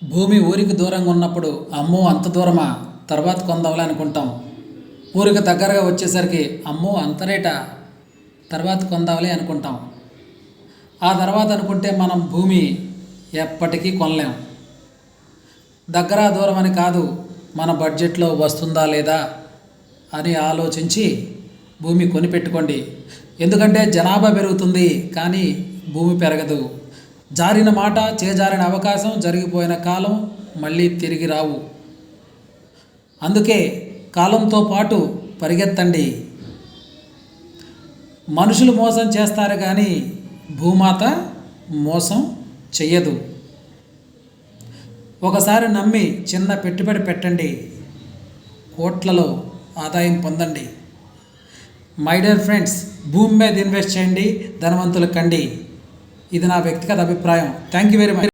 భూమి ఊరికి దూరంగా ఉన్నప్పుడు అమ్మో అంత దూరమా, తర్వాత కొందాంలే అనుకుంటాం. ఊరికి దగ్గరగా వచ్చేసరికి అమ్మో అంత రేటా, తర్వాత కొందాంలే అనుకుంటాం. ఆ తర్వాత అనుకుంటే మనం భూమి ఎప్పటికీ కొనలేం. దగ్గర దూరం అని కాదు, మన బడ్జెట్లో వస్తుందా లేదా అని ఆలోచించి భూమి కొనిపెట్టుకోండి. ఎందుకంటే జనాభా పెరుగుతుంది కానీ భూమి పెరగదు. జారిన మాట, చేజారిన అవకాశం, జరిగిపోయిన కాలం మళ్ళీ తిరిగి రావు. అందుకే కాలంతో పాటు పరిగెత్తండి. మనుషులు మోసం చేస్తారు కానీ భూమాత మోసం చెయ్యదు. ఒకసారి నమ్మి చిన్న పెట్టుబడి పెట్టండి, కోట్లలో ఆదాయం పొందండి. మై డియర్ ఫ్రెండ్స్, భూమి మీద ఇన్వెస్ట్ చేయండి, ధనవంతులు కండి. ఇది నా వ్యక్తిగత అభిప్రాయం. Thank you very much.